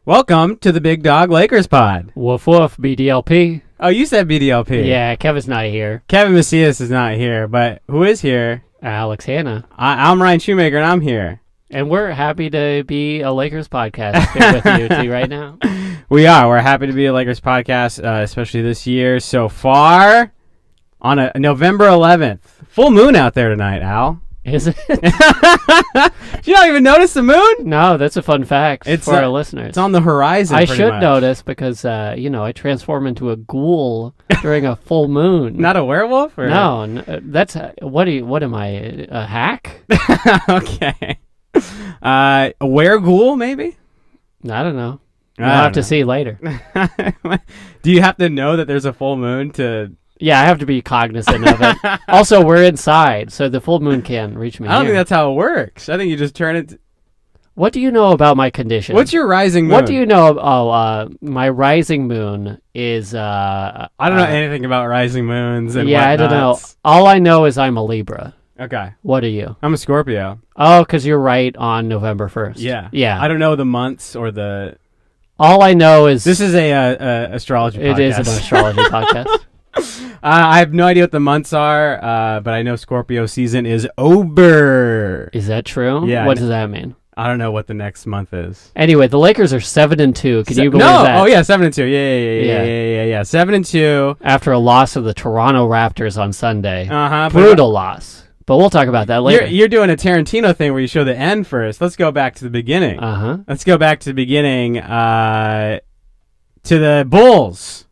Welcome to the Big Dog Lakers Pod. Woof woof, BDLP. Oh, you said BDLP. Yeah, Kevin's not here. Kevin Macias is not here, but who is here? Alex Hanna. I'm Ryan Shoemaker, and I'm here. And we're happy to be a Lakers podcast with you two right now. We are. We're happy to be a Lakers podcast, especially this year so far. On a November 11th. Full moon out there tonight, Al. Is it? You don't even notice the moon? No, that's a fun fact for our listeners. It's on the horizon. I should notice because, I transform into a ghoul during a full moon. Not a werewolf? Or? No, that's what am I? A hack? Okay. A wereghoul, maybe? I don't know. We'll have to see later. Do you have to know that there's a full moon to... Yeah, I have to be cognizant of it. Also, we're inside, so the full moon can't reach me. I don't think that's how it works. I think you just turn it... What do you know about my condition? What's your rising moon? What do you know? My rising moon is... I don't know anything about rising moons and I don't know. All I know is I'm a Libra. Okay. What are you? I'm a Scorpio. Oh, because you're right on November 1st. Yeah. Yeah. I don't know the months or the... All I know is... This is a astrology podcast. It is an astrology podcast. I have no idea what the months are, but I know Scorpio season is over. Is that true? Yeah. What does that mean? I don't know what the next month is. Anyway, the Lakers are 7-2. Can you believe that? Oh yeah, 7-2. Yeah. 7-2 after a loss of the Toronto Raptors on Sunday. Brutal loss. But we'll talk about that later. You're doing a Tarantino thing where you show the end first. Let's go back to the beginning. Let's go back to the beginning. To the Bulls.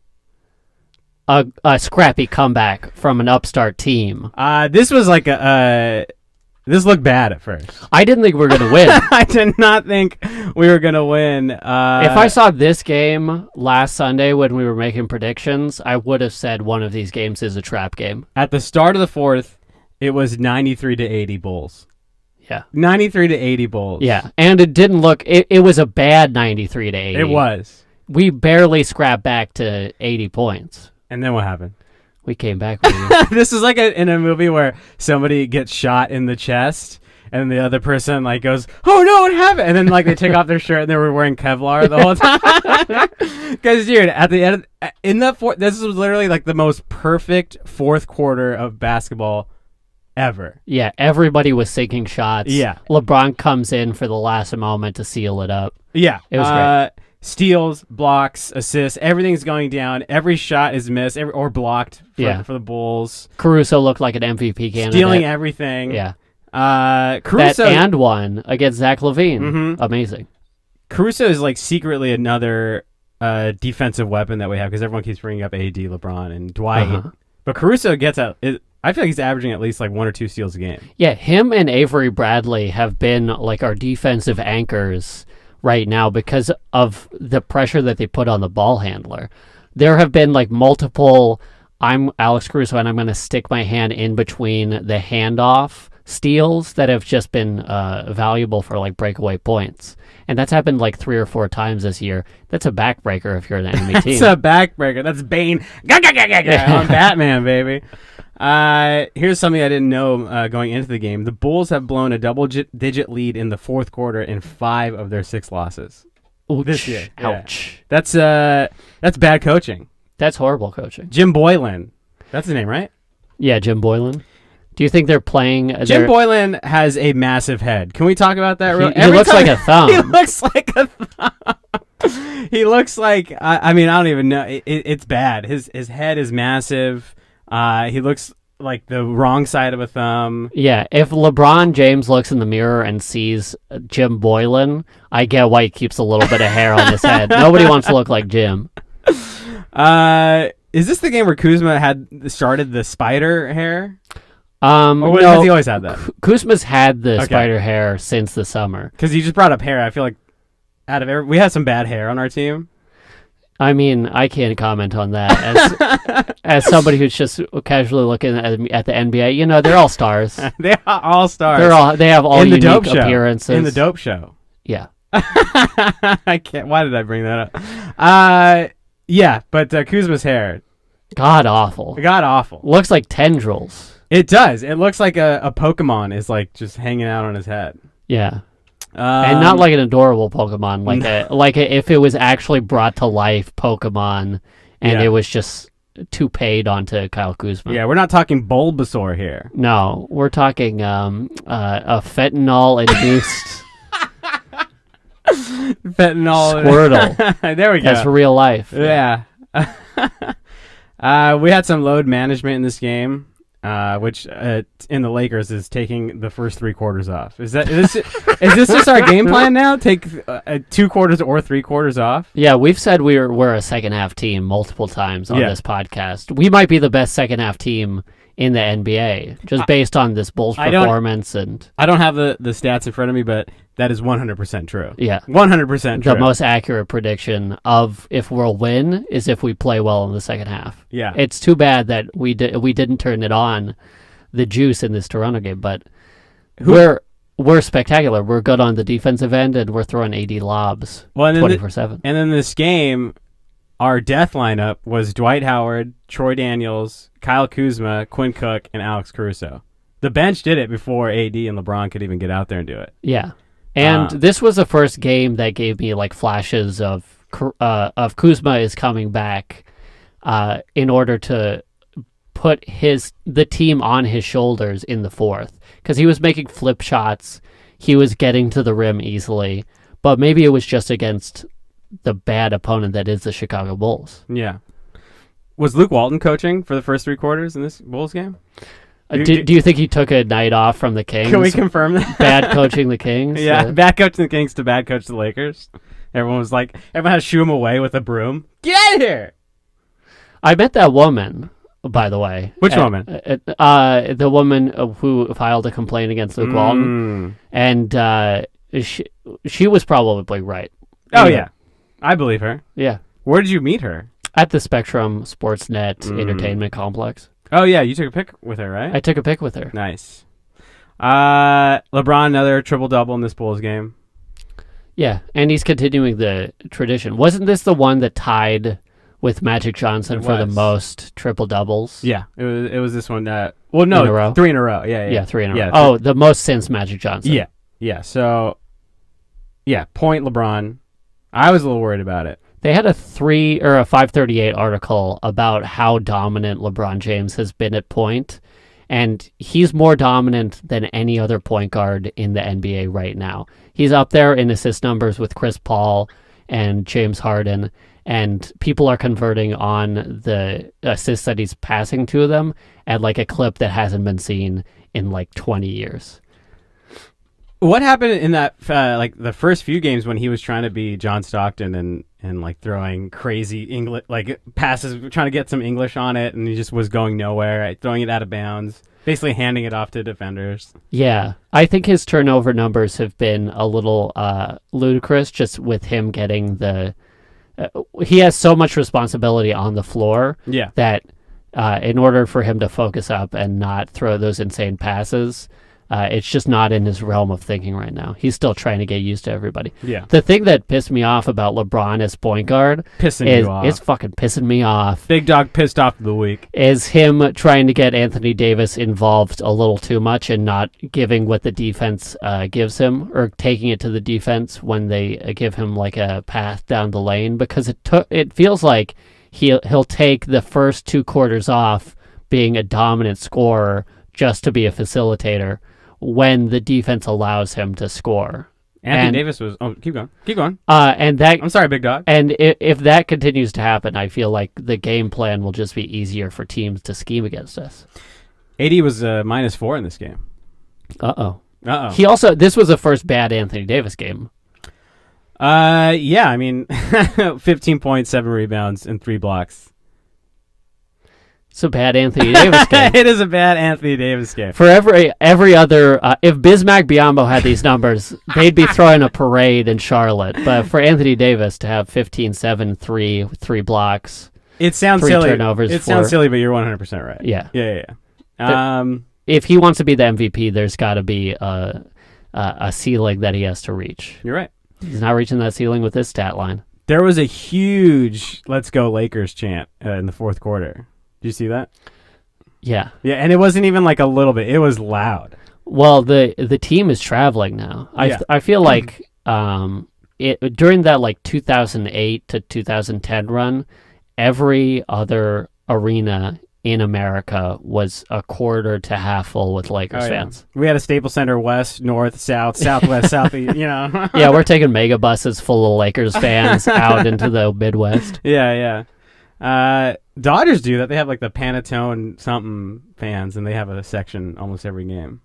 A scrappy comeback from an upstart team. This was like this looked bad at first. I didn't think we were going to win. I did not think we were going to win. If I saw this game last Sunday when we were making predictions, I would have said one of these games is a trap game. At the start of the fourth, it was 93-80 Bulls. Yeah. 93-80 Bulls. Yeah. And it didn't look... It was a bad 93-80. It was. We barely scrapped back to 80 points. And then what happened? We came back with you. This is like in a movie where somebody gets shot in the chest and the other person like goes, "Oh no, what happened?" And then like they take off their shirt and they were wearing Kevlar the whole time. Because dude, at the end in that this was literally like the most perfect fourth quarter of basketball ever. Yeah, everybody was sinking shots. Yeah. LeBron comes in for the last moment to seal it up. Yeah. It was great. Steals, blocks, assists, everything's going down. Every shot is missed or blocked for the Bulls. Caruso looked like an MVP candidate. Stealing everything. Yeah. Caruso... That and one against Zach LaVine. Mm-hmm. Amazing. Caruso is like secretly another defensive weapon that we have because everyone keeps bringing up AD, LeBron, and Dwight. But Caruso gets out... I feel like he's averaging at least like 1 or 2 steals a game. Yeah, him and Avery Bradley have been like our defensive anchors right now because of the pressure that they put on the ball handler. There have been like multiple, I'm Alex Caruso and I'm going to stick my hand in between the handoff steals that have just been valuable for like breakaway points. And that's happened like 3 or 4 times this year. That's a backbreaker if you're an enemy team. It's a backbreaker. That's Bane. I'm Batman, baby. Here's something I didn't know going into the game. The Bulls have blown a double-digit lead in the fourth quarter in 5 of their 6 losses this year. Ouch. Yeah. That's bad coaching. That's horrible coaching. Jim Boylen. That's the name, right? Yeah, Jim Boylen. Do you think they're playing... Jim Boylen has a massive head. Can we talk about that? He looks like a thumb. He looks like a thumb. He looks like... I don't even know. It's bad. His head is massive. He looks like the wrong side of a thumb. Yeah, if LeBron James looks in the mirror and sees Jim Boylen, I get why he keeps a little bit of hair on his head. Nobody wants to look like Jim. Is this the game where Kuzma had started the spider hair? Or has he always had that? Kuzma's had the spider hair since the summer. Because you just brought up hair. I feel like we had some bad hair on our team. I mean, I can't comment on that as somebody who's just casually looking at the NBA. You know, they're all stars. They are all stars. They have all unique appearances. In the dope show. Yeah. I can't. Why did I bring that up? Yeah, but Kuzma's hair. God awful. Looks like tendrils. It does. It looks like a Pokemon is like just hanging out on his head. Yeah. And not like an adorable Pokemon, if it was actually brought to life Pokemon, and it was just toupeed onto Kyle Kuzma. Yeah, we're not talking Bulbasaur here. No, we're talking a fentanyl-induced Fentanyl. Squirtle. There we go. That's real life. Yeah. We had some load management in this game, which in the Lakers is taking the first 3 quarters off. Is this just our game plan now? Take 2 quarters or 3 quarters off? Yeah, we've said we're a second half team multiple times on this podcast. We might be the best second half team in the NBA, just based on this Bulls performance. I don't have the stats in front of me, but that is 100% true. Yeah. 100% true. The most accurate prediction of if we'll win is if we play well in the second half. Yeah. It's too bad that we didn't turn it on, the juice in this Toronto game, but we're spectacular. We're good on the defensive end, and we're throwing 80 lobs 24/7. And then this game, our death lineup was Dwight Howard, Troy Daniels, Kyle Kuzma, Quinn Cook, and Alex Caruso. The bench did it before AD and LeBron could even get out there and do it. Yeah. And this was the first game that gave me like flashes of Kuzma is coming back in order to put the team on his shoulders in the fourth, because he was making flip shots. He was getting to the rim easily, but maybe it was just against the bad opponent that is the Chicago Bulls. Yeah. Was Luke Walton coaching for the first 3 quarters in this Bulls game? Do you think he took a night off from the Kings? Can we confirm that? Bad coaching the Kings? Yeah, bad coaching the Kings to bad coach the Lakers. Everyone had to shoo him away with a broom. Get out of here! I met that woman, by the way. Which woman? The woman who filed a complaint against Luke Walton. And she was probably right. Oh, yeah. I believe her. Yeah. Where did you meet her? At the Spectrum Sportsnet Entertainment Complex. Oh, yeah. You took a pic with her, right? I took a pic with her. Nice. LeBron, another triple-double in this Bulls game. Yeah, and he's continuing the tradition. Wasn't this the one that tied with Magic Johnson for the most triple-doubles? Yeah, it was this one. In a row? 3 in a row. Yeah, 3 in a row. The most since Magic Johnson. Yeah. So, point LeBron. I was a little worried about it. They had a 538 article about how dominant LeBron James has been at point, and he's more dominant than any other point guard in the NBA right now. He's up there in assist numbers with Chris Paul and James Harden, and people are converting on the assists that he's passing to them at like a clip that hasn't been seen in like 20 years. What happened in that, the first few games when he was trying to be John Stockton and like throwing crazy English, like passes, trying to get some English on it, and he just was going nowhere, throwing it out of bounds, basically handing it off to defenders? Yeah. I think his turnover numbers have been a little ludicrous, just with him getting he has so much responsibility on the floor that in order for him to focus up and not throw those insane passes, it's just not in his realm of thinking right now. He's still trying to get used to everybody. Yeah. The thing that pissed me off about LeBron as point guard it's fucking pissing me off. Big dog pissed off of the week. Is him trying to get Anthony Davis involved a little too much and not giving what the defense gives him, or taking it to the defense when they give him like a path down the lane, because it feels like he'll take the first 2 quarters off being a dominant scorer just to be a facilitator, when the defense allows him to score. Anthony Davis was... Oh, keep going. I'm sorry, big dog. And if that continues to happen, I feel like the game plan will just be easier for teams to scheme against us. AD was -4 in this game. Uh-oh. This was the first bad Anthony Davis game. Yeah, I mean, 15 points, 7 rebounds, and 3 blocks. It's a bad Anthony Davis game. It is a bad Anthony Davis game. For every other, if Bismack Biyombo had these numbers, they'd be throwing a parade in Charlotte. But for Anthony Davis to have 15, 7, 3 blocks, it sounds 3 silly. Turnovers. Sounds silly, but you're 100% right. Yeah. If he wants to be the MVP, there's got to be a ceiling that he has to reach. You're right. He's not reaching that ceiling with this stat line. There was a huge "Let's go Lakers" chant in the fourth quarter. Did you see that? Yeah. Yeah, and it wasn't even like a little bit. It was loud. Well, the team is traveling now. I feel like during that like 2008 to 2010 run, every other arena in America was a quarter to half full with Lakers fans. We had a Staples Center west, north, south, southwest, southeast, Yeah, we're taking mega buses full of Lakers fans out into the Midwest. Yeah. Dodgers do that. They have like the Pantone something fans, and they have a section almost every game.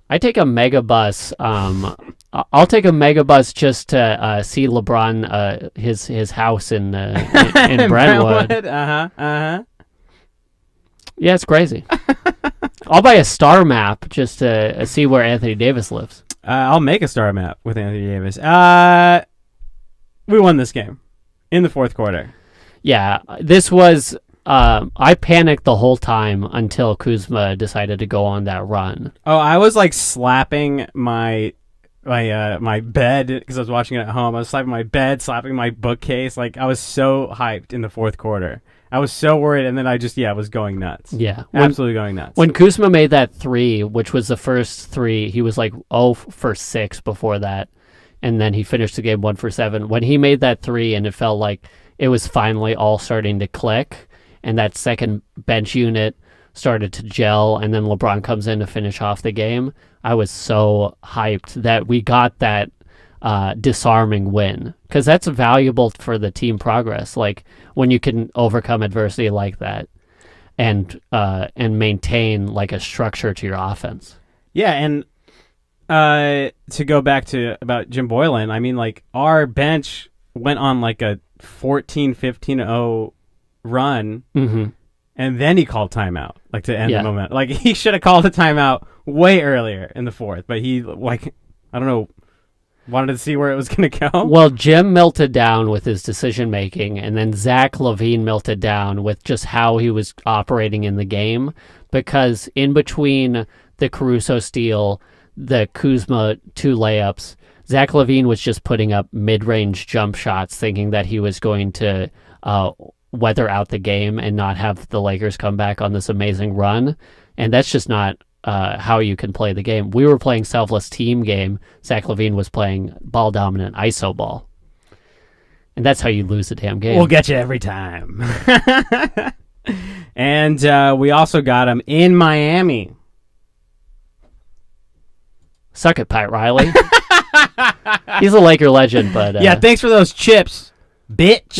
I take a mega bus. I'll take a mega bus just to see LeBron, his house in Brentwood. Yeah, it's crazy. I'll buy a star map just to see where Anthony Davis lives. I'll make a star map with Anthony Davis. We won this game in the fourth quarter. Yeah, this was... I panicked the whole time until Kuzma decided to go on that run. Oh, I was like slapping my bed because I was watching it at home. I was slapping my bed, slapping my bookcase. Like, I was so hyped in the fourth quarter. I was so worried, and then I was going nuts. Yeah. Absolutely going nuts. When Kuzma made that three, which was the first three, he was like 0 for 6 before that, and then he finished the game 1 for 7. When he made that three and it felt like it was finally all starting to click, and that second bench unit started to gel, and then LeBron comes in to finish off the game, I was so hyped that we got that disarming win, because that's valuable for the team progress. Like, when you can overcome adversity like that and maintain like a structure to your offense. Yeah, and to go back to about Jim Boylen, I mean, like, our bench went on like a 14-15-0 run, and then he called timeout, like, to end the moment. Like, he should have called a timeout way earlier in the fourth, but he, like, I don't know, wanted to see where it was going to go. Well, Jim melted down with his decision making, and then Zach LaVine melted down with just how he was operating in the game, because in between the Caruso steal, the Kuzma 2 layups, Zach LaVine was just putting up mid-range jump shots, thinking that he was going to weather out the game and not have the Lakers come back on this amazing run. And that's just not how you can play the game. We were playing selfless team game. Zach LaVine was playing ball dominant ISO ball. And that's how you lose the damn game. We'll get you every time. And we also got him in Miami. Suck it, Pat Riley. He's a Laker legend, but... yeah, thanks for those chips, bitch.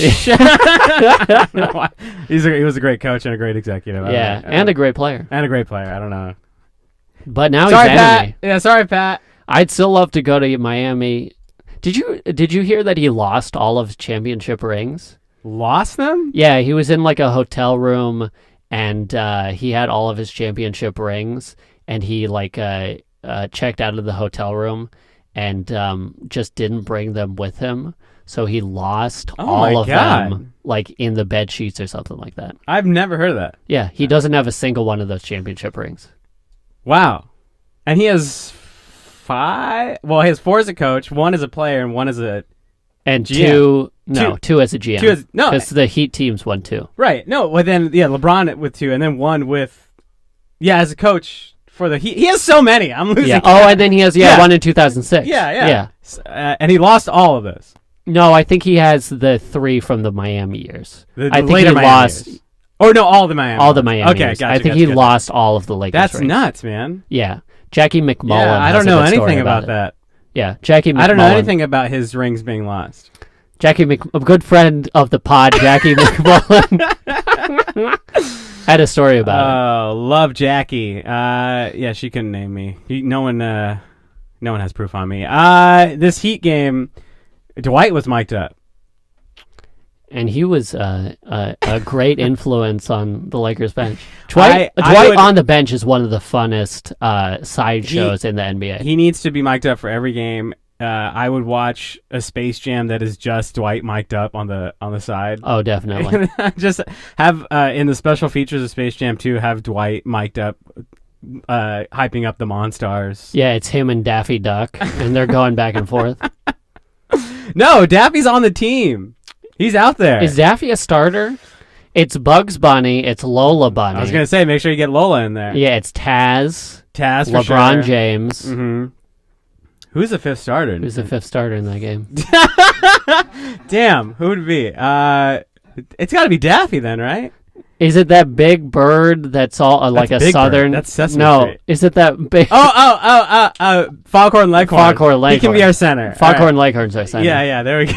He was a great coach and a great executive. Yeah, and a great player. I don't know. But now sorry, he's enemy. Pat. Yeah, sorry, Pat. I'd still love to go to Miami. Did you hear that he lost all of his championship rings? Lost them? Yeah, he was in like a hotel room, and he had all of his championship rings, and he like checked out of the hotel room and just didn't bring them with him. So he lost all of them, like in the bed sheets or something like that. I've never heard of that. Yeah, he doesn't have a single one of those championship rings. Wow. And he has 5? Well, he has 4 as a coach, 1 as a player, and 1 as a and GM. 2 as a GM. No, because the Heat teams won 2. Right. No, well then, LeBron with 2, and then 1 with, as a coach for the Heat. He has so many. I'm losing. Yeah. Oh, and then he has 1 in 2006. Yeah. And he lost all of those. No, I think he has the 3 from the Miami years. I think he lost. Years. Oh no, all the Miami. All the Miami. Okay, gotcha, I think he lost all of the Lakers. That's rings. Nuts, man. Yeah, Jackie McMullen. Yeah, I don't know anything about that. Yeah, Jackie McMullen. I don't know anything about his rings being lost. A good friend of the pod, Jackie McMullen, had a story about it. Oh, love Jackie. Yeah, she couldn't name me. No one has proof on me. This Heat game, Dwight was mic'd up. And he was a great influence on the Lakers bench. Dwight on the bench is one of the funnest sideshows in the NBA. He needs to be mic'd up for every game. I would watch a Space Jam that is just Dwight mic'd up on the side. Oh, definitely. Just have in the special features of Space Jam 2, have Dwight mic'd up, hyping up the Monstars. Yeah, it's him and Daffy Duck, and they're going back and forth. No, Daffy's on the team. He's out there. Is Daffy a starter? It's Bugs Bunny. It's Lola Bunny. I was going to say, make sure you get Lola in there. Yeah, it's Taz. Taz for LeBron sure. James. Mm-hmm. Who's the fifth starter? Who's the fifth starter in that game? Damn, who would it be? It's got to be Daffy then, right? Is it that big bird that's all like That's a Big southern? Bird. That's Sesame no, Street. is it that big? Foghorn Leghorn. Foghorn Leghorn. He can be our center. Foghorn Leghorn's our center. Yeah, there we go.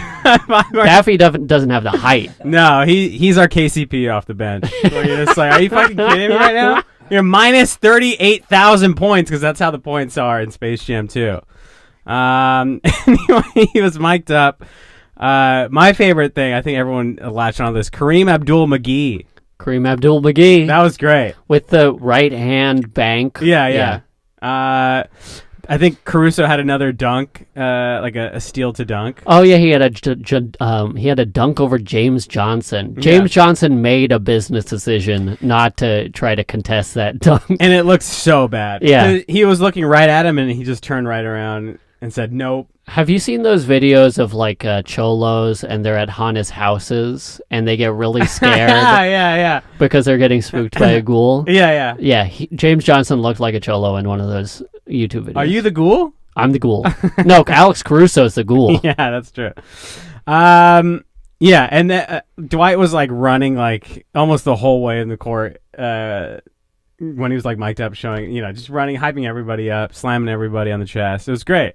Daffy doesn't have the height. No, he's our KCP off the bench. Where you're just like, are you fucking kidding me right now? You're minus 38,000 points because that's how the points are in Space Jam 2. Anyway, he was mic'd up. My favorite thing, I think everyone latched on this, Kareem Abdul-McGee. Kareem Abdul-McGee. That was great. With the right hand bank. Yeah. I think Caruso had another dunk, like a steal to dunk. Oh yeah, he had a dunk over James Johnson. James Johnson made a business decision not to try to contest that dunk, and it looked so bad. Yeah, he was looking right at him, and he just turned right around and said, "Nope." Have you seen those videos of like cholos and they're at Hana's houses and they get really scared? yeah. Because they're getting spooked by a ghoul. Yeah. Yeah, James Johnson looked like a cholo in one of those YouTube videos. Are you the ghoul? I'm the ghoul. No, Alex Caruso is the ghoul. Yeah, that's true. Yeah, and Dwight was like running like almost the whole way in the court when he was like mic'd up, showing, just running, hyping everybody up, slamming everybody on the chest. It was great.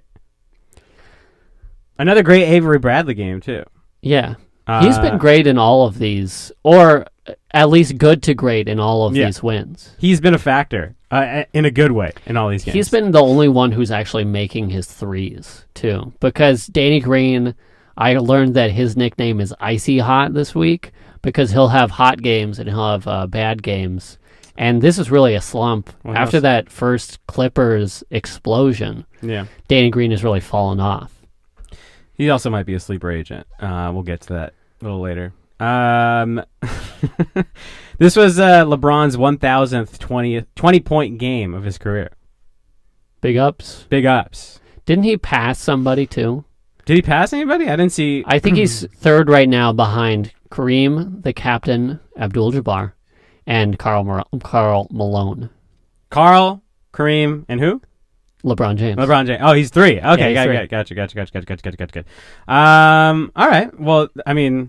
Another great Avery Bradley game too. Yeah, he's been great in all of these, or at least good to great in all of these wins. He's been a factor in a good way in all these games. He's been the only one who's actually making his threes too, because Danny Green, I learned that his nickname is Icy Hot this week because he'll have hot games and he'll have bad games. And this is really a slump. After that first Clippers explosion, Danny Green has really fallen off. He also might be a sleeper agent. We'll get to that a little later. This was LeBron's 1,000th 20-point game of his career. Big ups. Big ups. Didn't he pass somebody too? Did he pass anybody? I didn't see. I think he's third right now behind Kareem, the captain, Abdul-Jabbar, and Karl Malone. Karl, Kareem, and who? LeBron James. Oh, he's three. Okay, yeah, he's gotcha. All right. Well, I mean,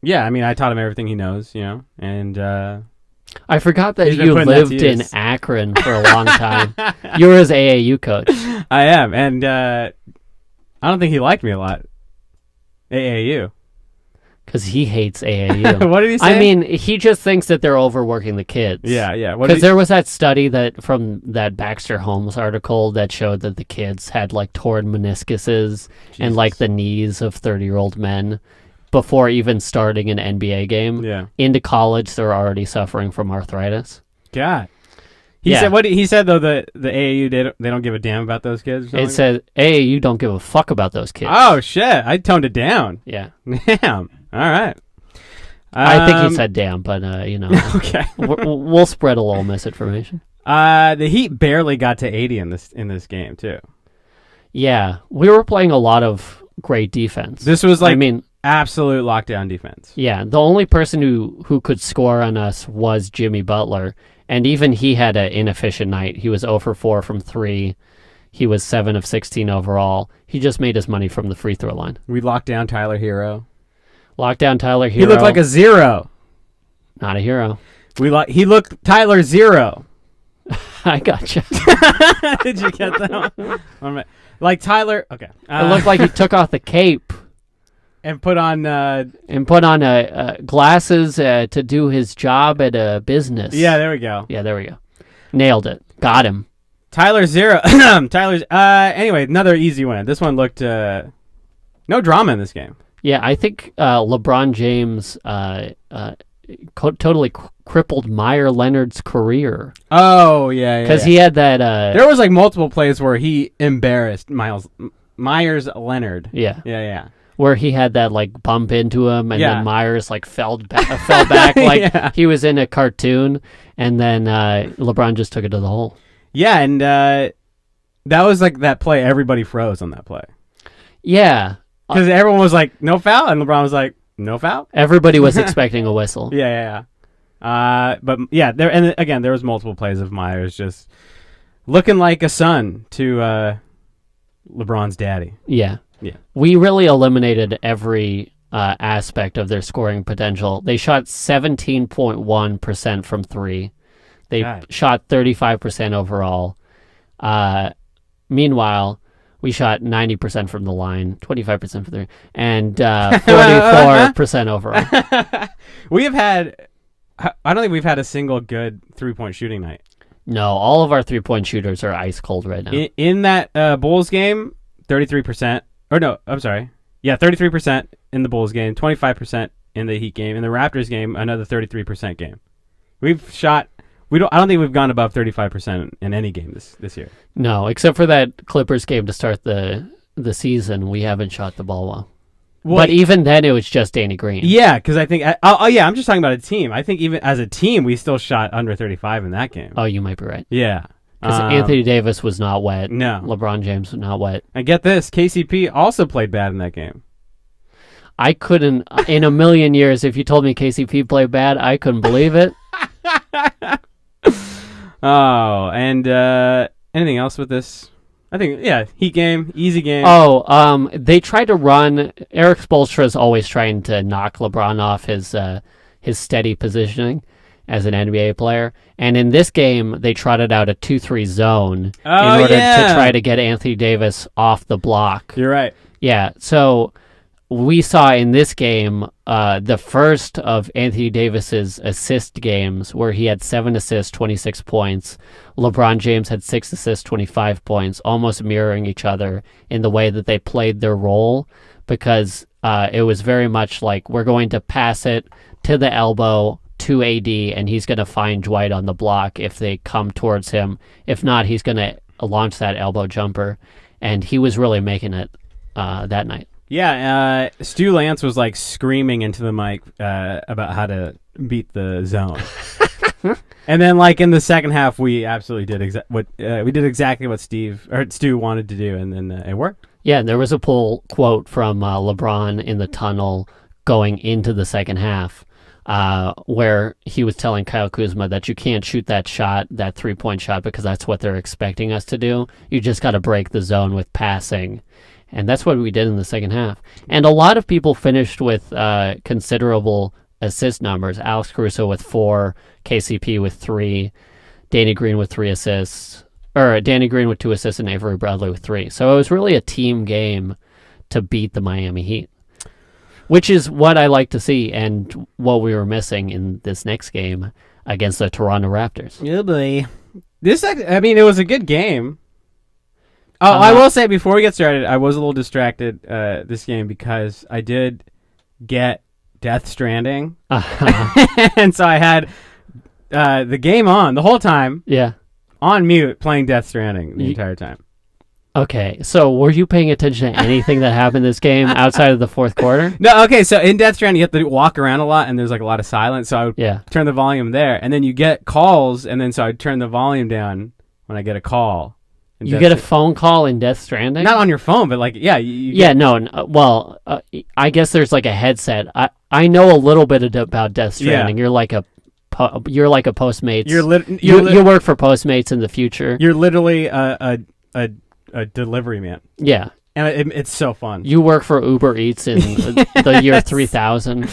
I taught him everything he knows, and I forgot that you lived in Akron for a long time. You were his AAU coach. I am, and I don't think he liked me a lot. AAU. Because he hates AAU. What did he say? I mean, he just thinks that they're overworking the kids. Yeah. Because there was that study from that Baxter Holmes article that showed that the kids had like torn meniscuses and like the knees of 30-year-old men before even starting an NBA game. Yeah. Into college, they're already suffering from arthritis. God. He said what he said though, the AAU they don't give a damn about those kids. It said AAU don't give a fuck about those kids. Oh shit! I toned it down. Yeah. Damn. All right. I think he said damn, but okay. we'll spread a little misinformation. The Heat barely got to 80 in this game too. Yeah, we were playing a lot of great defense. This was absolute lockdown defense. Yeah, the only person who could score on us was Jimmy Butler. And even he had an inefficient night. He was 0 for 4 from 3. He was 7 of 16 overall. He just made his money from the free throw line. We locked down Tyler Hero. He looked like a 0. Not a hero. He looked Tyler 0. I gotcha. Did you get that one? Like Tyler. Okay. It looked like he took off the cape. And put on glasses to do his job at a business. Yeah, there we go. Nailed it. Got him. Tyler 0. Anyway, another easy win. This one looked no drama in this game. Yeah, I think LeBron James totally crippled Leonard's career. Oh, yeah. Because he had that... there was like multiple plays where he embarrassed Mires Leonard. Yeah. Where he had that like bump into him, and then Mires like fell back like he was in a cartoon, and then LeBron just took it to the hole. Yeah, and that was like that play. Everybody froze on that play. Yeah, because everyone was like, "No foul," and LeBron was like, "No foul." Everybody was expecting a whistle. Yeah. But yeah, there was multiple plays of Mires just looking like a son to LeBron's daddy. Yeah. Yeah. We really eliminated every aspect of their scoring potential. They shot 17.1% from three. They shot 35% overall. Meanwhile, we shot 90% from the line, 25% from three, and 44% overall. We have had... I don't think we've had a single good three-point shooting night. No, all of our three-point shooters are ice cold right now. In that Bulls game, 33%. Or no, I'm sorry. Yeah, 33% in the Bulls game, 25% in the Heat game. In the Raptors game, another 33% game. We've shot... I don't think we've gone above 35% in any game this year. No, except for that Clippers game to start the season, we haven't shot the ball well. But even then, it was just Danny Green. Yeah, because I think... I'm just talking about a team. I think even as a team, we still shot under 35 in that game. Oh, you might be right. Yeah. Because Anthony Davis was not wet. No. LeBron James was not wet. And get this, KCP also played bad in that game. I couldn't... In a million years, if you told me KCP played bad, I couldn't believe it. Oh, and anything else with this? I think, yeah, Heat game, easy game. Oh, they tried to run... Eric Spoelstra is always trying to knock LeBron off his steady positioning as an NBA player. And in this game, they trotted out a 2-3 zone in order to try to get Anthony Davis off the block. You're right. Yeah, so we saw in this game the first of Anthony Davis's assist games where he had 7 assists, 26 points. LeBron James had 6 assists, 25 points, almost mirroring each other in the way that they played their role, because it was very much like, we're going to pass it to the elbow to AD, and he's going to find Dwight on the block if they come towards him. If not, he's going to launch that elbow jumper, and he was really making it that night. Yeah, Stu Lance was like screaming into the mic about how to beat the zone. And then, like, in the second half, we absolutely did exactly what Stu wanted to do, and then it worked. Yeah, and there was a pull quote from LeBron in the tunnel going into the second half, where he was telling Kyle Kuzma that you can't shoot that shot, that three-point shot, because that's what they're expecting us to do. You just got to break the zone with passing. And that's what we did in the second half. And a lot of people finished with considerable assist numbers. Alex Caruso with 4, KCP with 3, Danny Green with 3 assists, or Danny Green with 2 assists, and Avery Bradley with 3. So it was really a team game to beat the Miami Heat, which is what I like to see and what we were missing in this next game against the Toronto Raptors. Oh, boy. It was a good game. Oh, I will say before we get started, I was a little distracted this game because I did get Death Stranding. And so I had the game on the whole time. Yeah. On mute, playing Death Stranding the entire time. Okay, so were you paying attention to anything that happened this game outside of the fourth quarter? No, okay, so in Death Stranding, you have to walk around a lot, and there's like a lot of silence, so I would turn the volume there, and then you get calls, and then so I'd turn the volume down when I get a call. You get a phone call in Death Stranding? Not on your phone, but like, yeah. I guess there's like a headset. I know a little bit about Death Stranding. Yeah. You're like a Postmates. You work for Postmates in the future. You're literally a delivery man. Yeah. And it's so fun. You work for Uber Eats in the year 3000.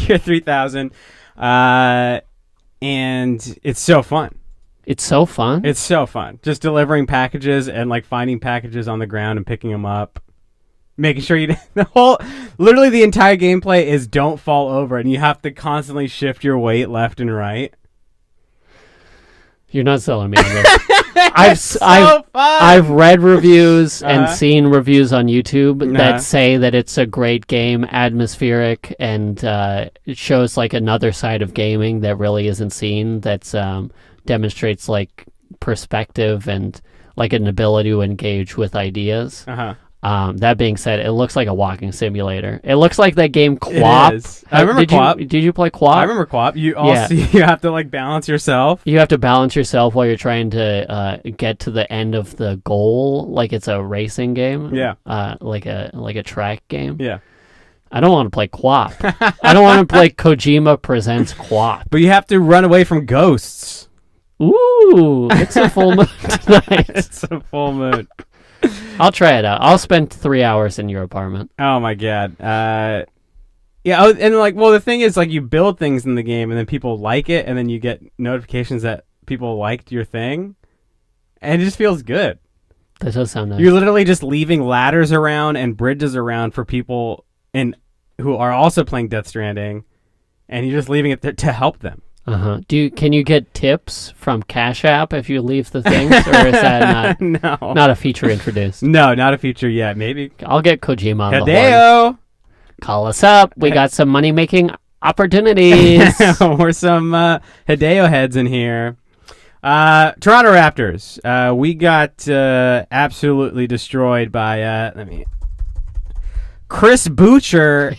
Year 3000. And it's so fun. It's so fun? It's so fun. Just delivering packages and like finding packages on the ground and picking them up. Making sure literally the entire gameplay is don't fall over, and you have to constantly shift your weight left and right. You're not selling me on this. I've read reviews and seen reviews on YouTube that say that it's a great game, atmospheric, and it shows like another side of gaming that really isn't seen. That's demonstrates like perspective and like an ability to engage with ideas. That being said, it looks like a walking simulator. It looks like that game QWOP. I remember QWOP. Did you play QWOP? I remember QWOP. You have to like balance yourself. You have to balance yourself while you're trying to get to the end of the goal, like it's a racing game. Yeah. Like a track game. Yeah. I don't want to play QWOP. I don't want to play Kojima Presents QWOP. But you have to run away from ghosts. Ooh, it's a full moon tonight. It's a full moon. I'll try it out. I'll spend 3 hours in your apartment. Oh my god. Yeah, and like, well, the thing is, like, you build things in the game, and then people like it, and then you get notifications that people liked your thing, and it just feels good. That does sound nice. You're literally just leaving ladders around and bridges around for people who are also playing Death Stranding, and you're just leaving it there to help them. Can you get tips from Cash App if you leave the things, or is that not a feature introduced? No, not a feature yet. Maybe I'll get Kojima on the horn. Call us up. We got some money-making opportunities. We're some Hideo heads in here. Toronto Raptors. We got absolutely destroyed by Chris Boucher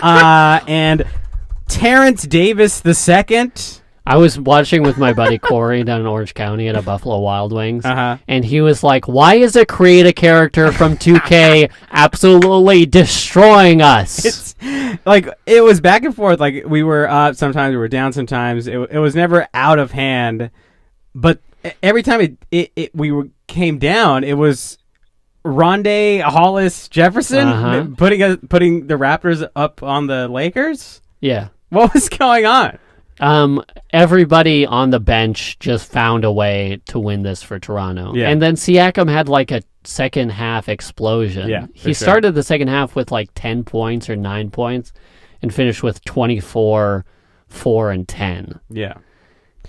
and Terrence Davis II. I was watching with my buddy Corey down in Orange County at a Buffalo Wild Wings, and he was like, why is a create a character from 2K absolutely destroying us? It's like, it was back and forth. Like, we were up sometimes, we were down sometimes. It was never out of hand, but every time came down, it was Rondé, Hollis, Jefferson putting the Raptors up on the Lakers. Yeah. What was going on? Everybody on the bench just found a way to win this for Toronto. Yeah. And then Siakam had like a second half explosion. Yeah, he started the second half with like 10 points or 9 points and finished with 24, 4, and 10. Yeah.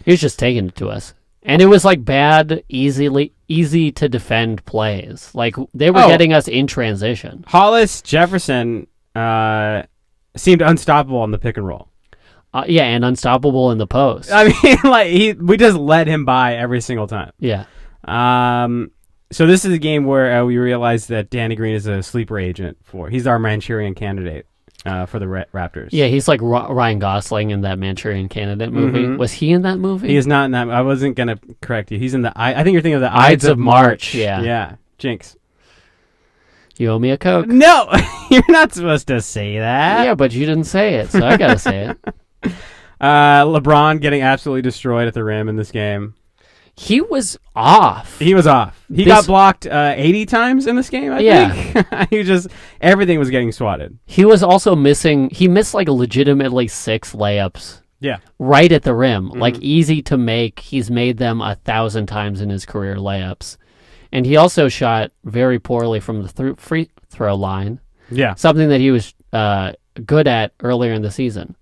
He was just taking it to us. And it was like bad, easy to defend plays. Like they were getting us in transition. Hollis, Jefferson seemed unstoppable on the pick and roll. Yeah, and unstoppable in the post. I mean, like we just let him by every single time. Yeah. So this is a game where we realized that Danny Green is a sleeper agent he's our Manchurian candidate for the Raptors. Yeah, he's like Ryan Gosling in that Manchurian Candidate movie. Mm-hmm. Was he in that movie? He is not in that. I wasn't gonna correct you. He's in I think you're thinking of the Ides of March. Yeah. Yeah. Jinx. You owe me a Coke. No, you're not supposed to say that. Yeah, but you didn't say it, so I gotta say it. LeBron getting absolutely destroyed at the rim in this game. He was off. He got blocked 80 times in this game, I think. Everything was getting swatted. He was also he missed like legitimately 6 layups. Yeah. Right at the rim. Mm-hmm. Like easy to make. He's made them 1,000 times in his career layups. And he also shot very poorly from the free throw line. Yeah. Something that he was good at earlier in the season.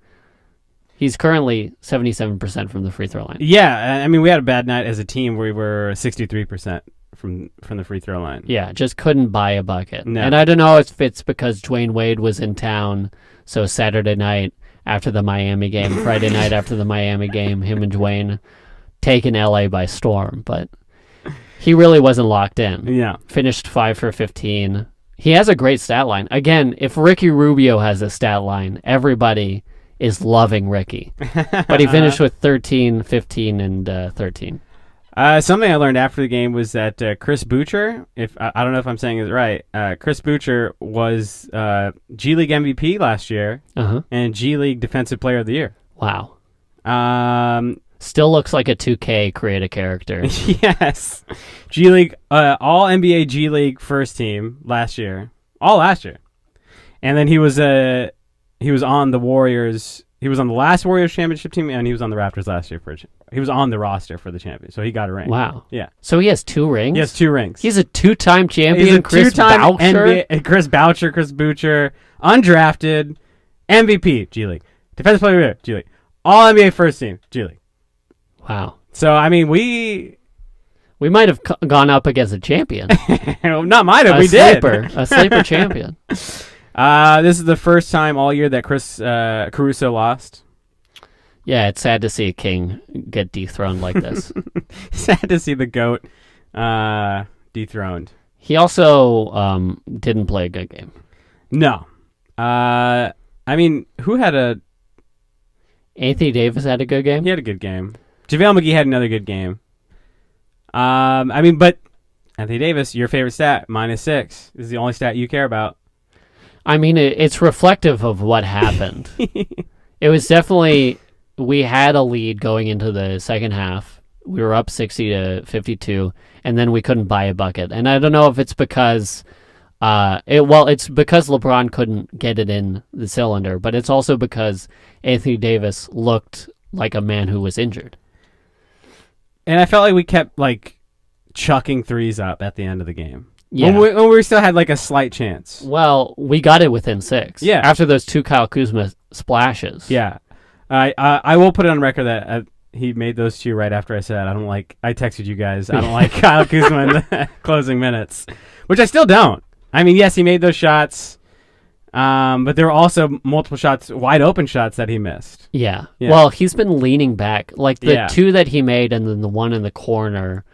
He's currently 77% from the free throw line. Yeah, I mean, we had a bad night as a team where we were 63% from the free throw line. Yeah, just couldn't buy a bucket. No. And I don't know if it's because Dwayne Wade was in town, so Saturday night after the Miami game, Friday night after the Miami game, him and Dwayne taking LA by storm, but he really wasn't locked in. Yeah. Finished 5 for 15. He has a great stat line. Again, if Ricky Rubio has a stat line, everybody is loving Ricky. But he finished with 13, 15, and 13. Something I learned after the game was that Chris Boucher, I don't know if I'm saying it right, Chris Boucher was G League MVP last year and G League Defensive Player of the Year. Wow. Still looks like a 2K create a character. Yes. G League, all NBA G League first team last year. All last year. And then he was on the Warriors. He was on the last Warriors championship team, and he was on the Raptors last year. He was on the roster for the champion, so he got a ring. Wow. Yeah. So he has 2 rings? He has 2 rings. He's a 2-time champion, He's a Chris 2-time Boucher? NBA, Chris Boucher, Chris Boucher, undrafted, MVP, G League. Defensive Player of the Year, G League. All NBA first team, G League. Wow. So, I mean, we might have gone up against a champion. Not might have, we did. A sleeper champion. This is the first time all year that Caruso lost. Yeah, it's sad to see a king get dethroned like this. Sad to see the GOAT dethroned. He also didn't play a good game. No. I mean, who had Anthony Davis had a good game? He had a good game. JaVale McGee had another good game. I mean, but Anthony Davis, your favorite stat, -6. This is the only stat you care about. I mean, it's reflective of what happened. It was definitely, we had a lead going into the second half, We were up 60-52, and then we couldn't buy a bucket. And I don't know if it's because it's because LeBron couldn't get it in the cylinder, but it's also because Anthony Davis looked like a man who was injured. And I felt like we kept like chucking threes up at the end of the game. Yeah. When we still had like a slight chance. Well, we got it within 6. Yeah. After those 2 Kyle Kuzma splashes. Yeah. I will put it on record that he made those 2 right after I said I texted you guys, I don't like Kyle Kuzma in the closing minutes, which I still don't. I mean, yes, he made those shots, but there were also multiple shots, wide open shots that he missed. Yeah. Well, he's been leaning back. Like the 2 that he made and then the one in the corner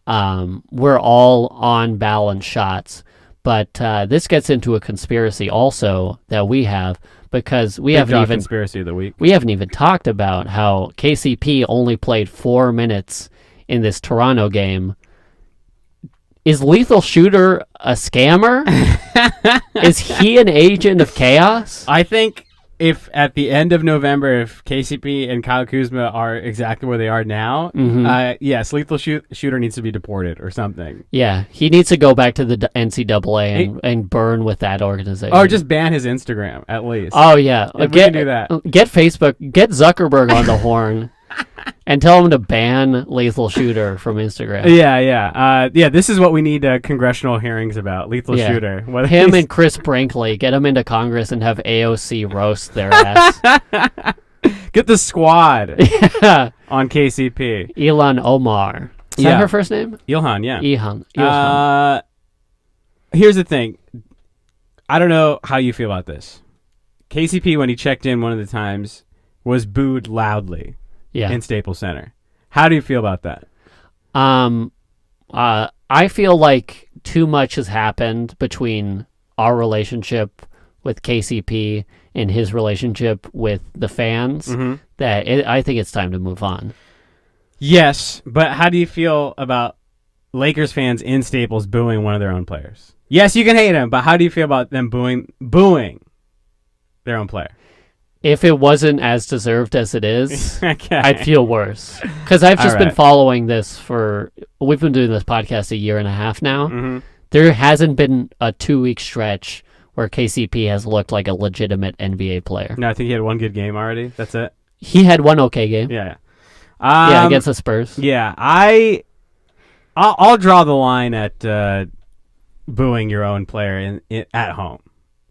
were all on balance shots. But this gets into a conspiracy also that we have, because we haven't even conspiracy of the week. We haven't even talked about how KCP only played 4 minutes in this Toronto game. Is Lethal Shooter a scammer? Is he an agent of chaos? I think if at the end of November, if KCP and Kyle Kuzma are exactly where they are now, yes, Lethal Shooter needs to be deported or something. Yeah, he needs to go back to the NCAA and burn with that organization. Or just ban his Instagram, at least. Oh, yeah. We can do that. Get Facebook, get Zuckerberg on the horn. And tell him to ban Lethal Shooter from Instagram. Yeah. This is what we need congressional hearings about, Lethal Shooter. Him and Chris Brinkley, get him into Congress and have AOC roast their ass. Get the squad on KCP. Ilhan Omar. Is that her first name? Ilhan, yeah. Ilhan. Here's the thing. I don't know how you feel about this. KCP, when he checked in one of the times, was booed loudly. Yeah. In Staples Center. How do you feel about that? I feel like too much has happened between our relationship with KCP and his relationship with the fans that I think it's time to move on. Yes, but how do you feel about Lakers fans in Staples booing one of their own players? Yes, you can hate him, but how do you feel about them booing their own player? If it wasn't as deserved as it is, okay. I'd feel worse. Because I've just been following this we've been doing this podcast 1.5 years now. There hasn't been a 2-week stretch where KCP has looked like a legitimate NBA player. No, I think he had one good game already. That's it. He had one okay game. Yeah. Against the Spurs. Yeah, I'll draw the line at booing your own player at home.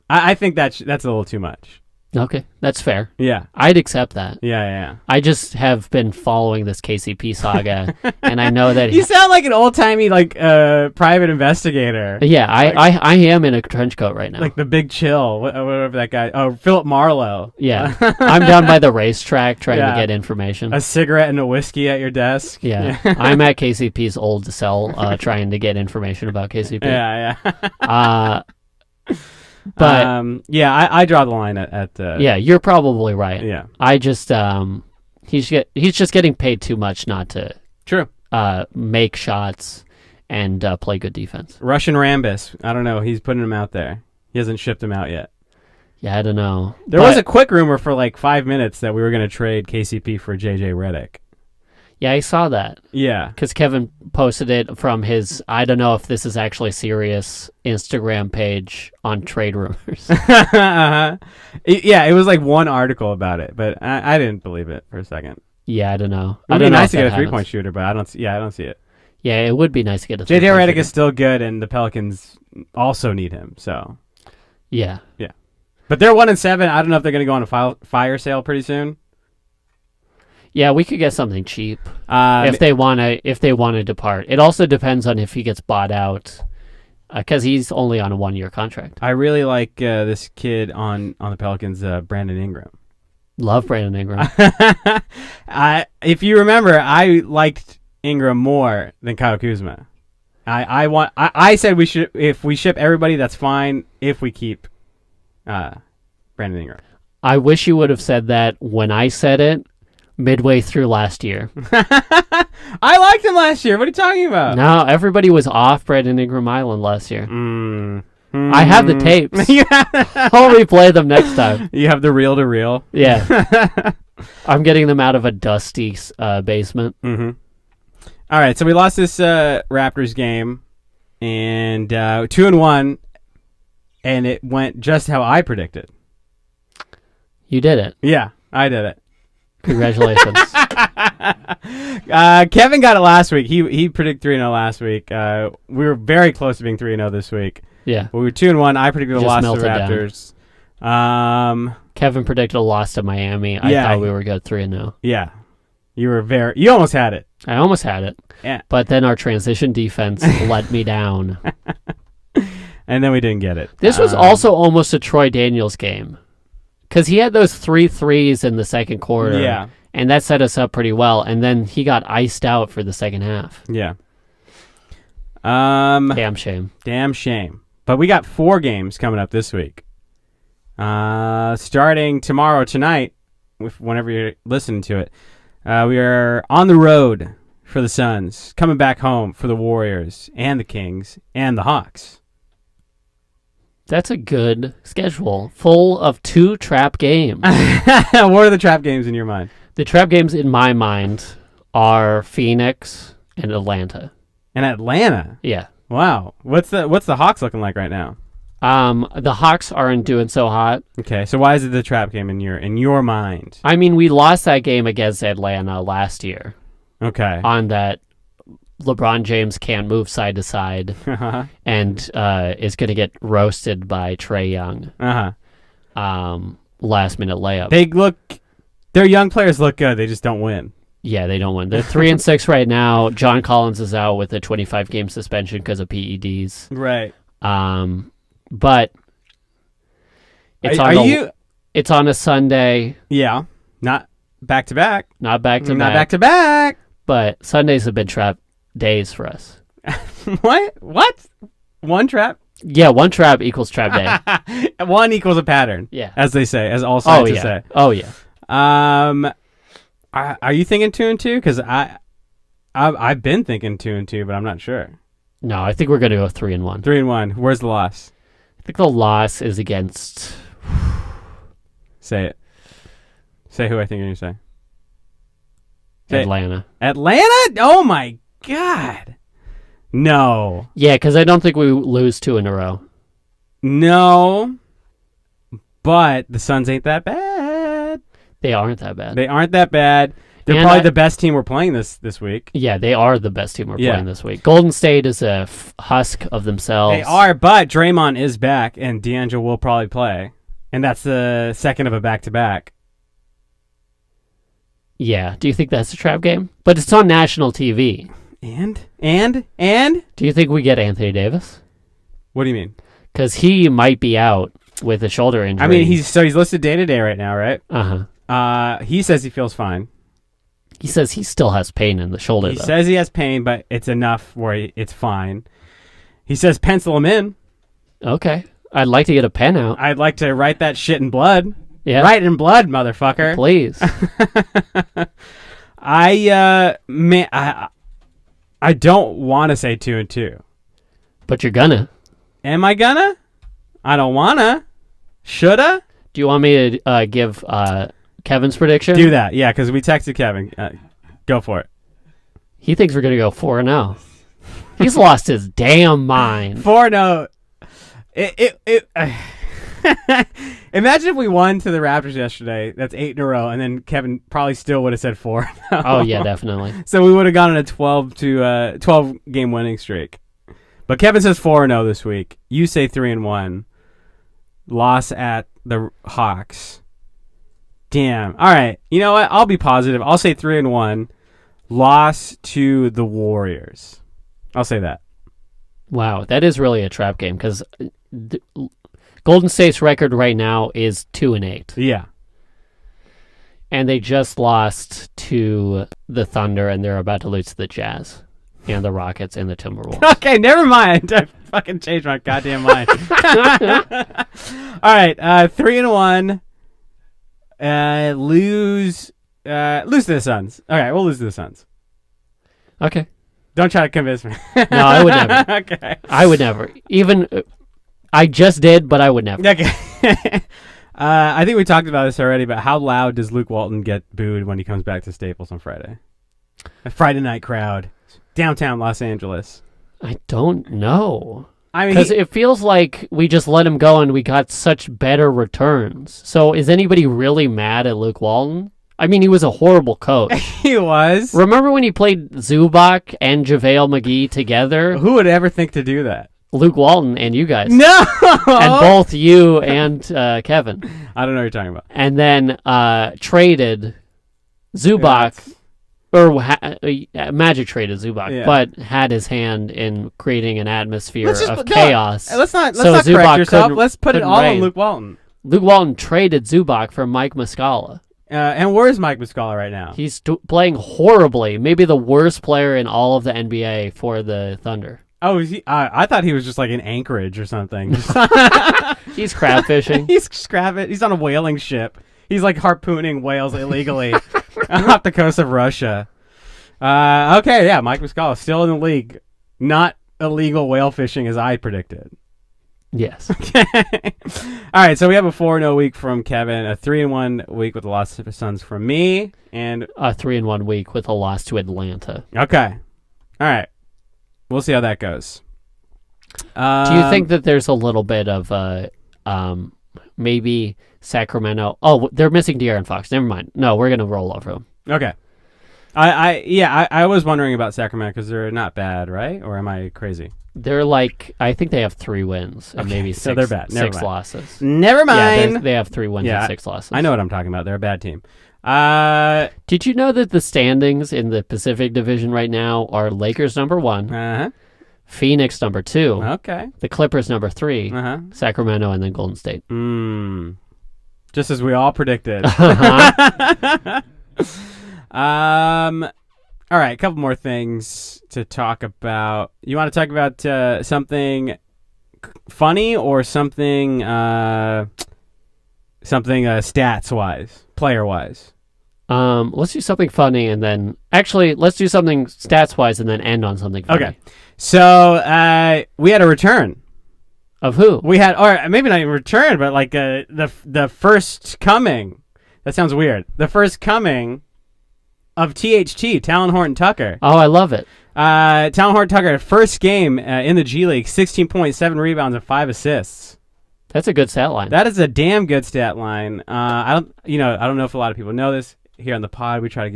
I think that's a little too much. Okay, that's fair. Yeah. I'd accept that. Yeah. I just have been following this KCP saga, and I know that... You sound like an old-timey, private investigator. Yeah, I am in a trench coat right now. Like the Big Chill, whatever that guy... Oh, Philip Marlowe. Yeah. I'm down by the racetrack trying to get information. A cigarette and a whiskey at your desk. Yeah. I'm at KCP's old cell trying to get information about KCP. Yeah. But I draw the line at you're probably right. Yeah, I just he's just getting paid too much not to make shots and play good defense. Russian Rambus, I don't know. He's putting him out there. He hasn't shipped him out yet. Yeah, I don't know. There was a quick rumor for 5 minutes that we were going to trade KCP for JJ Redick. Yeah, I saw that. Yeah. Because Kevin posted it from his, I don't know if this is actually serious, Instagram page on trade rumors. Yeah, it was one article about it, but I didn't believe it for a second. Yeah, I don't know. It'd be nice to get a three-point shooter, but I don't see it. Yeah, it would be nice to get a JJ Redick is still good, and the Pelicans also need him, so. Yeah. Yeah. But they're 1-7. I don't know if they're going to go on a fire sale pretty soon. Yeah, we could get something cheap if they want to depart. It also depends on if he gets bought out, because he's only on a 1-year contract. I really like this kid on the Pelicans, Brandon Ingram. Love Brandon Ingram. If you remember, I liked Ingram more than Kyle Kuzma. I said if we ship everybody, that's fine. If we keep Brandon Ingram, I wish you would have said that when I said it. Midway through last year. I liked him last year. What are you talking about? No, everybody was off Brandon Ingram Island last year. I have the tapes. I'll replay them next time. You have the reel-to-reel? Yeah. I'm getting them out of a dusty basement. Mm-hmm. All right, so we lost this Raptors game, and 2-1, and it went just how I predicted. You did it. Yeah, I did it. Congratulations. Kevin got it last week. He predicted 3-0 last week. We were very close to being 3-0 this week. Yeah. But we were 2-1. I predicted a loss to the Raptors. Kevin predicted a loss to Miami. I thought we were good 3-0. Yeah. You almost had it. I almost had it. Yeah. But then our transition defense let me down. And then we didn't get it. This was also almost a Troy Daniels game. Because he had those 3 threes in the second quarter. Yeah. And that set us up pretty well. And then he got iced out for the second half. Yeah. Damn shame. Damn shame. But we got 4 games coming up this week. Starting tonight, whenever you're listening to it, we are on the road for the Suns, coming back home for the Warriors and the Kings and the Hawks. That's a good schedule, full of 2 trap games. What are the trap games in your mind? The trap games in my mind are Phoenix and Atlanta. And Atlanta? Yeah. Wow. What's the Hawks looking like right now? The Hawks aren't doing so hot. Okay, so why is it the trap game in your mind? I mean, we lost that game against Atlanta last year. Okay. On that LeBron James can't move side to side and is going to get roasted by Trae Young. Last minute layup. Their young players look good. They just don't win. Yeah, they don't win. They're 3-6 right now. John Collins is out with a 25-game suspension because of PEDs. Right. But it's on a Sunday. Yeah. Not back to back. Not back to back. Not back to back. But Sundays have been trap days for us. What? One trap? Yeah, one trap equals trap day. One equals a pattern. Yeah. As they say, as all scientists say. Oh, yeah. Are you thinking 2-2? Because I've been thinking 2-2, but I'm not sure. No, I think we're going to go 3-1. 3-1. Where's the loss? I think the loss is against... Say it. Say who I think you're going to say. Atlanta. Atlanta? Oh, my God. No. Yeah, because I don't think we lose 2 in a row. No. But the Suns ain't that bad. They aren't that bad. They aren't that bad. They're probably the best team we're playing this week. Yeah, they are the best team we're playing this week. Golden State is a husk of themselves. They are, but Draymond is back, and D'Angelo will probably play. And that's the second of a back-to-back. Yeah. Do you think that's a trap game? But it's on national TV. And? Do you think we get Anthony Davis? What do you mean? Because he might be out with a shoulder injury. I mean, he's listed day-to-day right now, right? Uh-huh. He says he feels fine. He says he still has pain in the shoulder, He says he has pain, but it's enough where it's fine. He says pencil him in. Okay. I'd like to get a pen out. I'd like to write that shit in blood. Yeah. Write in blood, motherfucker. Please. I don't want to say 2-2. But you're gonna. Am I gonna? I don't wanna. Shoulda? Do you want me to give Kevin's prediction? Do that, yeah, because we texted Kevin. Go for it. He thinks we're gonna go 4-0. He's lost his damn mind. 4-0. Imagine if we won to the Raptors yesterday. That's 8 in a row, and then Kevin probably still would have said 4. Oh yeah, definitely. So we would have gone on a 12 game winning streak. But Kevin says 4-0 this week. You say 3-1. Loss at the Hawks. Damn. All right. You know what? I'll be positive. I'll say 3-1. Loss to the Warriors. I'll say that. Wow, that is really a trap game because Golden State's record right now is 2-8. Yeah. And they just lost to the Thunder, and they're about to lose to the Jazz and the Rockets and the Timberwolves. Okay, never mind. I fucking changed my goddamn mind. All right, 3-1. Lose to the Suns. All right, we'll lose to the Suns. Okay. Don't try to convince me. No, I would never. Okay. I would never. Even I just did, but I would never. Okay. I think we talked about this already, but how loud does Luke Walton get booed when he comes back to Staples on Friday? A Friday night crowd. downtown Los Angeles? I don't know. I mean, Because it feels like we just let him go and we got such better returns. So is anybody really mad at Luke Walton? I mean, he was a horrible coach. he was. Remember when he played Zubac and JaVale McGee together? Who would ever think to do that? Luke Walton and you guys. No! And both you and Kevin. I don't know what you're talking about. And then traded Zubac. Magic traded Zubac, but had his hand in creating an atmosphere of chaos. Let's not correct yourself. Let's put it all on Luke Walton. Luke Walton traded Zubac for Mike Muscala. And where's Mike Muscala right now? He's playing horribly. Maybe the worst player in all of the NBA for the Thunder. Oh, is he? I thought he was just like in Anchorage or something. He's crab fishing. He's on a whaling ship. He's like harpooning whales illegally off the coast of Russia. Okay, yeah, Mike Muscala still in the league. Not illegal whale fishing as I predicted. Yes. Okay. All right, so we have a 4-0 week from Kevin, a 3-1 week with the loss to the Suns from me, and a 3-1 week with a loss to Atlanta. Okay. All right. We'll see how that goes. Do you think that there's a little bit of maybe Sacramento? Oh, they're missing De'Aaron Fox. Never mind. No, we're gonna roll over them. Okay. I was wondering about Sacramento because they're not bad, right? Or am I crazy? They're like, I think they have 3 wins and maybe so they're bad. Never 6 mind. losses. Never mind. Yeah, they have 3 wins and 6 losses. I know what I'm talking about. They're a bad team. Did you know that the standings in the Pacific Division right now are Lakers number 1, Phoenix number 2, okay, the Clippers number 3, Sacramento, and then Golden State. Just as we all predicted. All right, a couple more things to talk about. You want to talk about something funny or something stats wise, player wise? Let's do something funny and then actually let's do something stats wise and then end on something funny. Okay. So we had a return. Of who? We had, or maybe not even return, but like the first coming. That sounds weird. The first coming of THT, Talon Horton Tucker. Oh, I love it. Talon Horton Tucker, first game in the G League, 16.7 rebounds and 5 assists. That's a good stat line. That is a damn good stat line. I don't know if a lot of people know this here on the pod. We try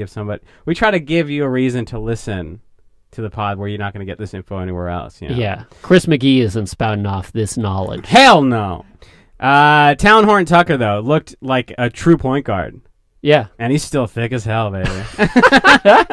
to give you a reason to listen to the pod where you're not going to get this info anywhere else. You know? Yeah. Chris McGee isn't spouting off this knowledge. Hell no. Talon Horton Tucker, though, looked like a true point guard. Yeah. And he's still thick as hell, baby.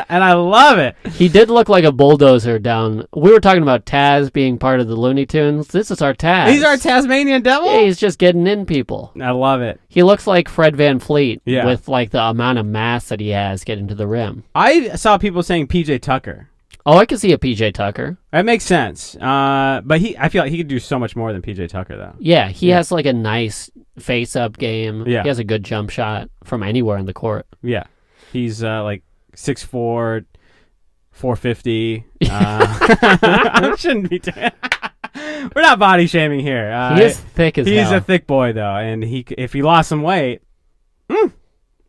And I love it. He did look like a bulldozer down. We were talking about Taz being part of the Looney Tunes. This is our Taz. He's our Tasmanian devil? Yeah, he's just getting in people. I love it. He looks like Fred VanVleet yeah. with like the amount of mass that he has getting to the rim. I saw people saying PJ Tucker. Oh, I can see a PJ Tucker. That makes sense. But I feel like he could do so much more than PJ Tucker, though. Yeah, he has like a nice face-up game. Yeah. He has a good jump shot from anywhere in the court. Yeah. He's like 6'4", 450. I shouldn't be we're not body shaming here. He is thick as hell. He's a thick boy, though, and if he lost some weight...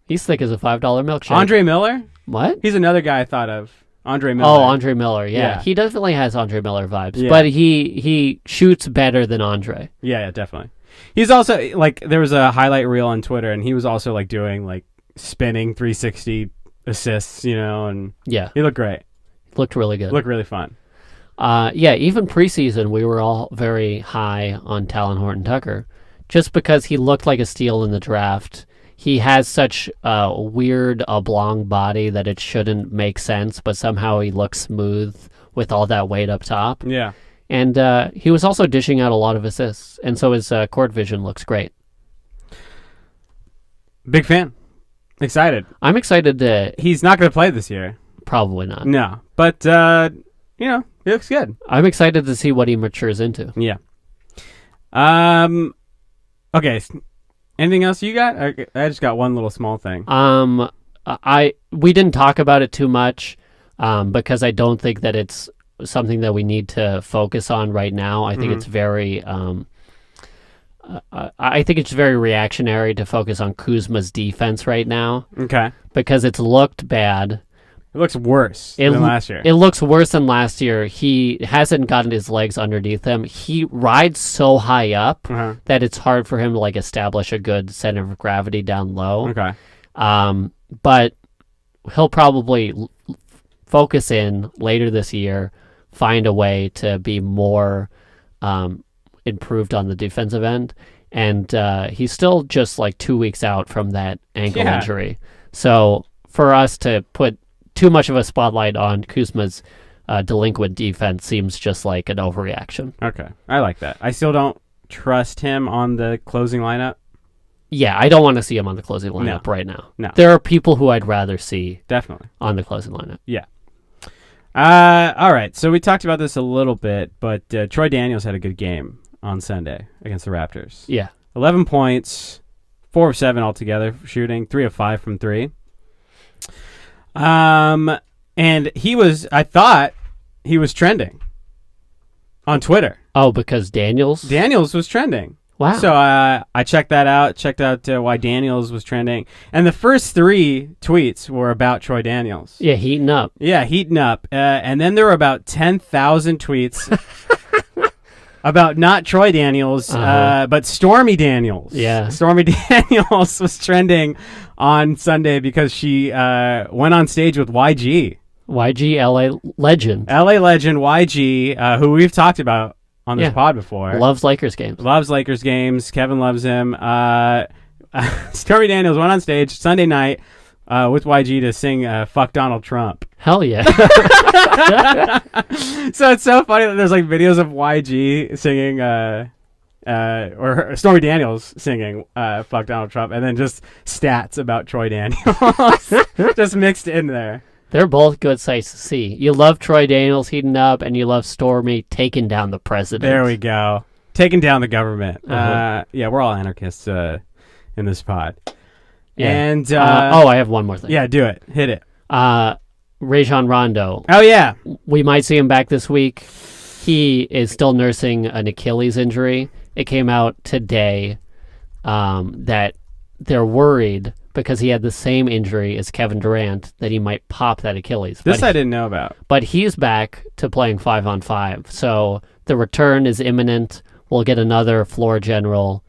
He's thick as a $5 milkshake. Andre Miller? What? He's another guy I thought of. Andre Miller. Oh, Andre Miller, yeah. He definitely has Andre Miller vibes, but he shoots better than Andre. Yeah, definitely. He's also, like, there was a highlight reel on Twitter, and he was also, like, doing, like, spinning 360 assists, you know, and yeah, he looked great. Looked really good. Looked really fun. Yeah, even preseason, we were all very high on Talon Horton Tucker, just because he looked like a steal in the draft. He has such a weird oblong body that it shouldn't make sense, but somehow he looks smooth with all that weight up top. Yeah. And he was also dishing out a lot of assists, and so his court vision looks great. Big fan. Excited. I'm excited He's not going to play this year. Probably not. No. But, he looks good. I'm excited to see what he matures into. Yeah. Okay. Anything else you got? I just got one little small thing. We didn't talk about it too much because I don't think that it's something that we need to focus on right now. I think it's very I think it's very reactionary to focus on Kuzma's defense right now. Okay. Because it's looked bad, It looks worse than last year. It looks worse than last year. He hasn't gotten his legs underneath him. He rides so high up that it's hard for him to like establish a good center of gravity down low. Okay. But he'll probably focus in later this year, find a way to be more improved on the defensive end. And he's still just like 2 weeks out from that ankle injury. So for us to put too much of a spotlight on Kuzma's delinquent defense seems just like an overreaction. Okay. I like that. I still don't trust him on the closing lineup. Yeah, I don't want to see him on the closing lineup right now. No. There are people who I'd rather see definitely on the closing lineup. Yeah. All right. So we talked about this a little bit, but Troy Daniels had a good game on Sunday against the Raptors. Yeah. 11 points, 4 of 7 altogether shooting, 3 of 5 from 3. And I thought he was trending on Twitter. Oh, because Daniels was trending. Wow. So I checked that out, why Daniels was trending. And the first 3 tweets were about Troy Daniels. Yeah, heating up. And then there were about 10,000 tweets about not Troy Daniels, but Stormy Daniels. Yeah. Stormy Daniels was trending on Sunday because she went on stage with YG. YG, LA legend. LA legend YG, who we've talked about on this pod before. Loves Lakers games. Kevin loves him. Stormy Daniels went on stage Sunday night with YG to sing Fuck Donald Trump. Hell yeah. So it's so funny that there's like videos of YG singing or Stormy Daniels singing Fuck Donald Trump, and then just stats about Troy Daniels just mixed in there. They're both good sights to see. You love Troy Daniels heating up, and you love Stormy taking down the president. There we go. Taking down the government. Yeah, we're all anarchists in this pod. Yeah. And I have one more thing. Yeah, do it. Hit it. Rajon Rondo. Oh, yeah. We might see him back this week. He is still nursing an Achilles injury. It came out today that they're worried because he had the same injury as Kevin Durant that he might pop that Achilles. This I didn't know about. But he's back to playing 5-on-5. So the return is imminent. We'll get another floor general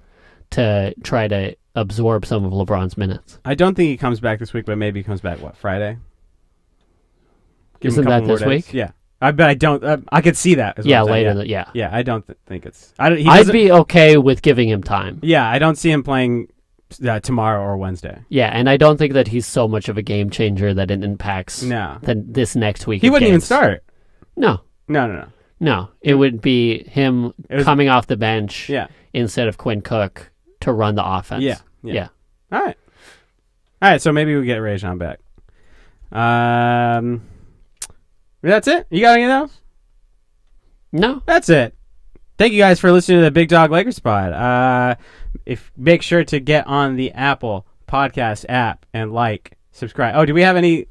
to try to absorb some of LeBron's minutes. I don't think he comes back this week, but maybe he comes back, Friday? Isn't that this week? Yeah. I bet I don't. I could see that. Later. Yeah, I don't think it's... I'd be okay with giving him time. Yeah, I don't see him playing tomorrow or Wednesday. Yeah, and I don't think that he's so much of a game changer that it impacts this next week. He wouldn't even start. No. No. It would be him coming off the bench instead of Quinn Cook to run the offense. Yeah. All right, so maybe we get Rajon back. That's it? You got anything else? No. That's it. Thank you guys for listening to the Big Dog Lakers Pod. Make sure to get on the Apple Podcast app and subscribe. Oh, do we have any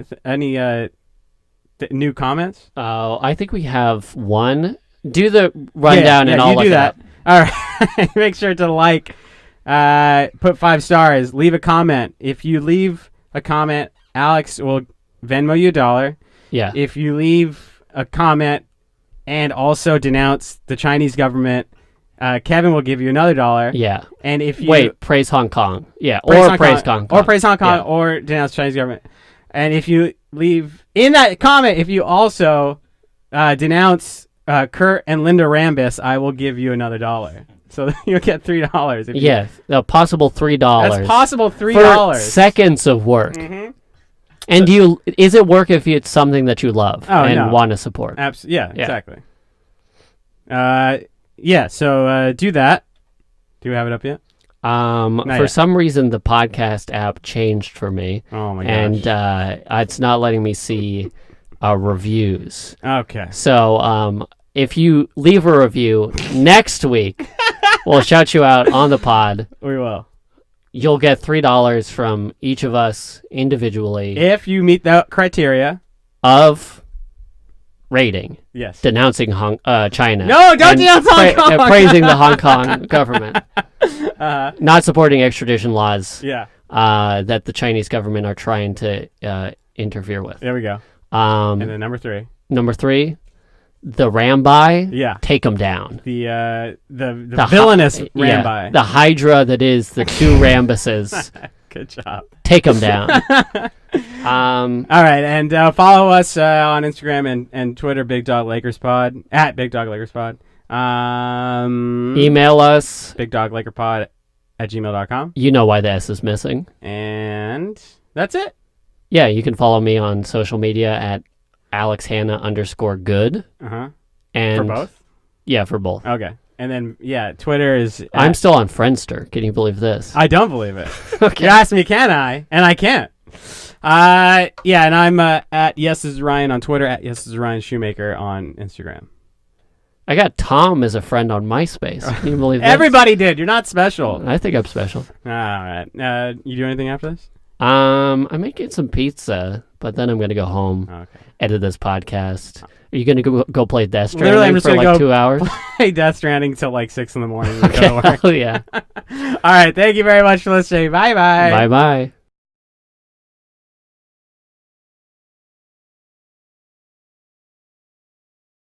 new comments? Oh, I think we have one. Do the rundown and I'll look do that. All right. Make sure to put 5 stars, leave a comment. If you leave a comment, Alex will Venmo you $1. Yeah. If you leave a comment and also denounce the Chinese government, Kevin will give you another $1. Yeah. And if you praise Hong Kong. Yeah. Praise Hong Kong or denounce Chinese government. And if you leave in that comment, if you also denounce Kurt and Linda Rambis, I will give you another $1. So you'll get $3. Yes, a possible $3. That's possible $3 for seconds of work. Mm-hmm. And is it work if it's something that you love and want to support? Yeah, exactly. So do that. Do we have it up yet? For some reason, the podcast app changed for me. Oh my gosh. And it's not letting me see reviews. Okay. So if you leave a review next week, we'll shout you out on the pod. We will. You'll get $3 from each of us individually. If you meet the criteria of rating. Yes. Denouncing China. No, don't denounce Hong Kong. Praising the Hong Kong government. Not supporting extradition laws. Yeah. That the Chinese government are trying to interfere with. There we go. And then number 3. Number 3, the Rambi. Yeah. Take them down. The villainous Rambi. Yeah, the Hydra that is the 2 Rambuses. Good job. Take them down. All right, and follow us on Instagram and Twitter, bigdoglakerspod, at bigdoglakerspod. Email us, bigdoglakerpod@gmail.com. You know why the S is missing. And that's it. Yeah, you can follow me on social media at AlexHannah_good. Uh-huh. And for both? Yeah, for both. Okay. And then, yeah, Twitter is... I'm still on Friendster. Can you believe this? I don't believe it. Okay. You asked me, can I? And I can't. Yeah, and I'm at YesIsRyan on Twitter, at YesIsRyanShoemaker on Instagram. I got Tom as a friend on MySpace. Can you believe this? Everybody did. You're not special. I think I'm special. All right. You do anything after this? I might get some pizza, but then I'm going to go home, edit this podcast. Are you going to go play Death Literally, I'm Stranding just for gonna like 2 hours? Play Death Stranding till like 6 in the morning. Okay, hell yeah. All right. Thank you very much for listening. Bye-bye. Bye-bye.